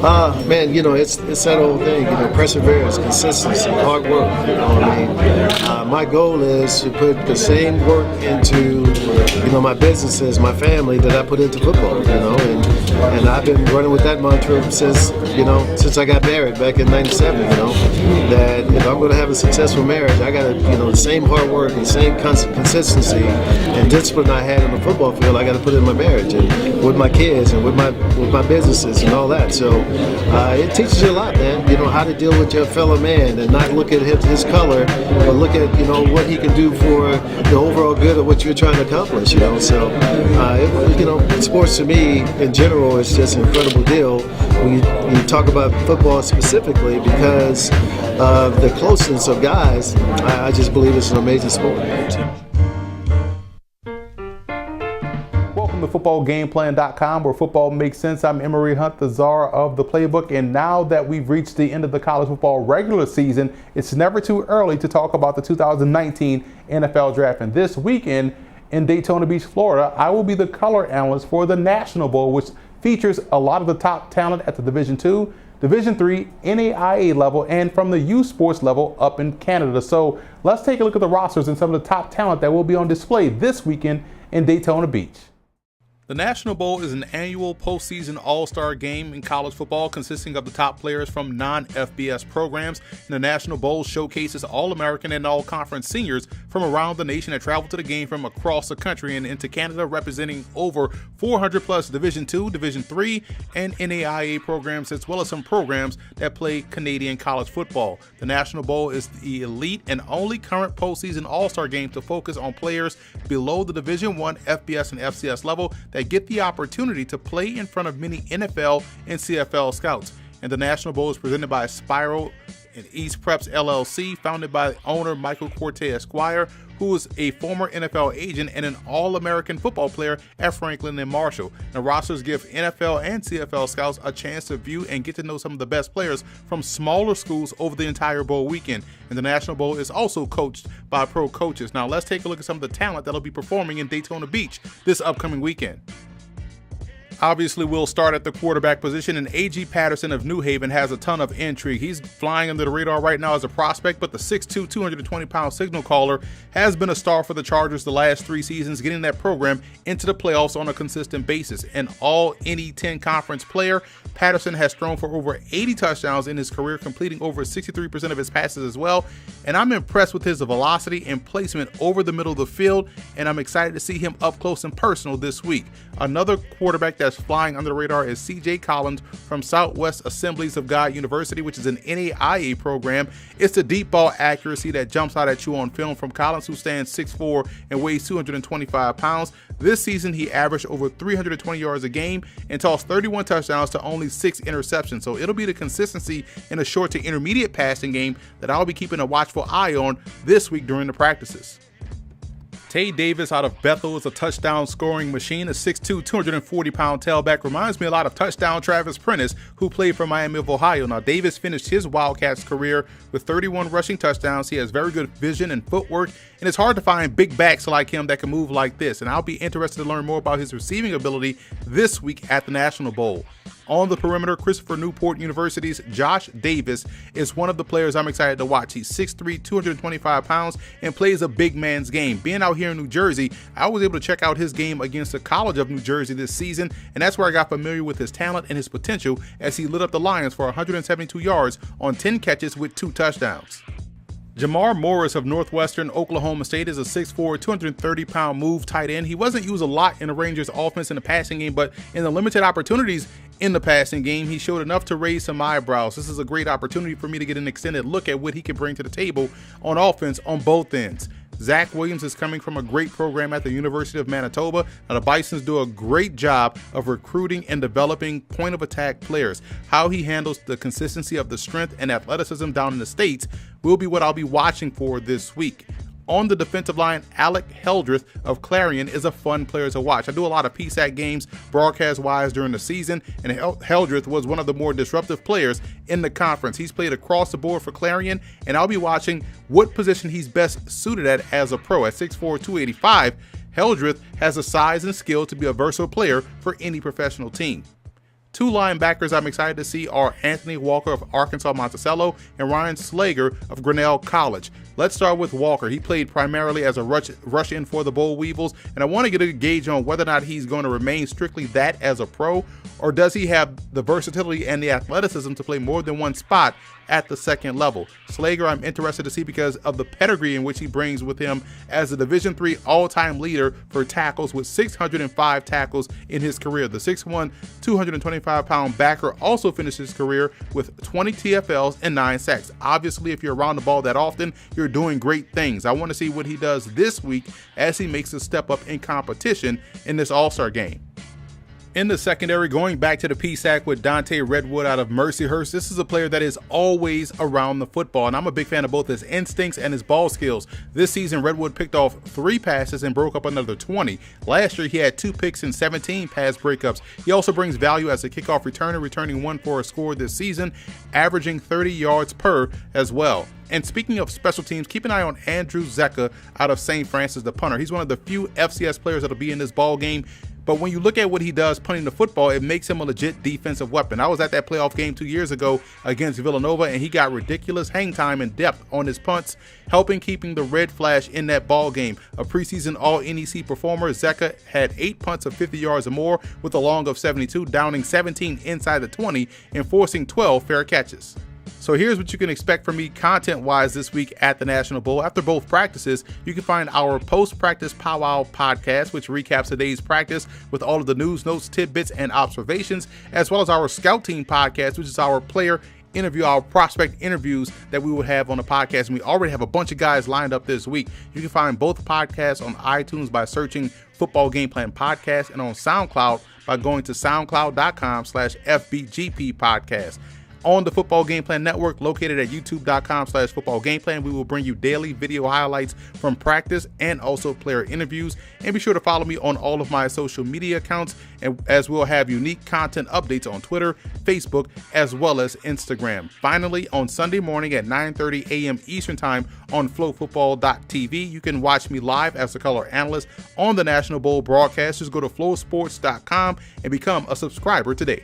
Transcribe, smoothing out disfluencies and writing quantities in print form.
Man, it's that old thing, perseverance, consistency, hard work. My goal is to put the same work into, my businesses, my family that I put into football, and I've been running with that mantra since I got married back in '97, that if I'm going to have a successful marriage, I got to, the same hard work and same consistency and discipline I had on the football field, I got to put in my marriage and with my kids and with my businesses and all that. So it teaches you a lot, man. How to deal with your fellow man and not look at his color, but look at what he can do for the overall good of what you're trying to accomplish. So sports to me in general is just an incredible deal when you talk about football specifically because of the closeness of guys. I just believe it's an amazing sport. To footballgameplan.com, where football makes sense. I'm Emory Hunt, the czar of the playbook, and now that we've reached the end of the college football regular season, it's never too early to talk about the 2019 NFL Draft. And this weekend in Daytona Beach, Florida, I will be the color analyst for the National Bowl, which features a lot of the top talent at the Division II, Division III, NAIA level, and from the youth sports level up in Canada. So let's take a look at the rosters and some of the top talent that will be on display this weekend in Daytona Beach. The National Bowl is an annual postseason all-star game in college football consisting of the top players from non-FBS programs. And the National Bowl showcases All-American and All-Conference seniors from around the nation that travel to the game from across the country and into Canada, representing over 400-plus Division II, Division III, and NAIA programs, as well as some programs that play Canadian college football. The National Bowl is the elite and only current postseason all-star game to focus on players below the Division I, FBS, and FCS level that get the opportunity to play in front of many NFL and CFL scouts. And the National Bowl is presented by Spiral and East Preps LLC, founded by owner Michael Corte Esquire, who is a former NFL agent and an All-American football player at Franklin and Marshall. The rosters give NFL and CFL scouts a chance to view and get to know some of the best players from smaller schools over the entire bowl weekend. And the National Bowl is also coached by pro coaches. Now let's take a look at some of the talent that'll be performing in Daytona Beach this upcoming weekend. Obviously, we'll start at the quarterback position, and A.G. Patterson of New Haven has a ton of intrigue. He's flying under the radar right now as a prospect, but the 6'2", 220-pound signal caller has been a star for the Chargers the last 3 seasons, getting that program into the playoffs on a consistent basis. An all-NE10 conference player, Patterson has thrown for over 80 touchdowns in his career, completing over 63% of his passes as well. And I'm impressed with his velocity and placement over the middle of the field, and I'm excited to see him up close and personal this week. Another quarterback that's flying under the radar is C.J. Collins from Southwest Assemblies of God University, which is an NAIA program. It's the deep ball accuracy that jumps out at you on film from Collins, who stands 6'4" and weighs 225 pounds. This season, he averaged over 320 yards a game and tossed 31 touchdowns to only 6 interceptions. So it'll be the consistency in a short to intermediate passing game that I'll be keeping a watchful eye on this week during the practices. Tate Davis out of Bethel is a touchdown scoring machine. A 6'2", 240-pound tailback reminds me a lot of touchdown Travis Prentice, who played for Miami of Ohio. Now, Davis finished his Wildcats career with 31 rushing touchdowns. He has very good vision and footwork, and it's hard to find big backs like him that can move like this. And I'll be interested to learn more about his receiving ability this week at the National Bowl. On the perimeter, Christopher Newport University's Josh Davis is one of the players I'm excited to watch. He's 6'3", 225 pounds, and plays a big man's game. Being out here in New Jersey, I was able to check out his game against the College of New Jersey this season, and that's where I got familiar with his talent and his potential as he lit up the Lions for 172 yards on 10 catches with 2 touchdowns. Jamar Morris of Northwestern Oklahoma State is a 6'4", 230-pound move tight end. He wasn't used a lot in the Rangers offense in the passing game, but in the limited opportunities in the passing game, he showed enough to raise some eyebrows. This is a great opportunity for me to get an extended look at what he can bring to the table on offense on both ends. Zach Williams is coming from a great program at the University of Manitoba. Now, the Bisons do a great job of recruiting and developing point-of-attack players. How he handles the consistency of the strength and athleticism down in the States will be what I'll be watching for this week. On the defensive line, Alec Heldreth of Clarion is a fun player to watch. I do a lot of PSAC games broadcast-wise during the season, and Heldreth was one of the more disruptive players in the conference. He's played across the board for Clarion, and I'll be watching what position he's best suited at as a pro. At 6'4", 285, Heldreth has the size and skill to be a versatile player for any professional team. Two linebackers I'm excited to see are Anthony Walker of Arkansas Monticello and Ryan Slager of Grinnell College. Let's start with Walker. He played primarily as a rush-in for the Boll Weevils, and I want to get a gauge on whether or not he's going to remain strictly that as a pro, or does he have the versatility and the athleticism to play more than one spot at the second level. Slager I'm interested to see because of the pedigree in which he brings with him as a Division III all-time leader for tackles with 605 tackles in his career. The 6'1", 225-pound backer also finished his career with 20 TFLs and 9 sacks. Obviously, if you're around the ball that often, you're doing great things. I want to see what he does this week as he makes a step up in competition in this All-Star game. In the secondary, going back to the PSAC with Dante Redwood out of Mercyhurst, this is a player that is always around the football, and I'm a big fan of both his instincts and his ball skills. This season, Redwood picked off 3 passes and broke up another 20. Last year, he had 2 picks and 17 pass breakups. He also brings value as a kickoff returner, returning 1 for a score this season, averaging 30 yards per as well. And speaking of special teams, keep an eye on Andrew Zeca out of St. Francis, the punter. He's one of the few FCS players that'll be in this ball game. But when you look at what he does punting the football, it makes him a legit defensive weapon. I was at that playoff game 2 years ago against Villanova, and he got ridiculous hang time and depth on his punts, helping keeping the red flash in that ball game. A preseason All-NEC performer, Zeca had 8 punts of 50 yards or more with a long of 72, downing 17 inside the 20 and forcing 12 fair catches. So here's what you can expect from me content-wise this week at the National Bowl. After both practices, you can find our post-practice powwow podcast, which recaps the day's practice with all of the news, notes, tidbits, and observations, as well as our scout team podcast, which is our player interview, our prospect interviews that we will have on the podcast. And we already have a bunch of guys lined up this week. You can find both podcasts on iTunes by searching Football Game Plan Podcast, and on SoundCloud by going to soundcloud.com/FBGP podcast. On the Football Game Plan Network, located at youtube.com/footballgameplan, we will bring you daily video highlights from practice and also player interviews. And be sure to follow me on all of my social media accounts, and as we'll have unique content updates on Twitter, Facebook, as well as Instagram. Finally, on Sunday morning at 9:30 a.m. Eastern Time on flowfootball.tv, you can watch me live as the color analyst on the National Bowl broadcast. Just go to flowsports.com and become a subscriber today.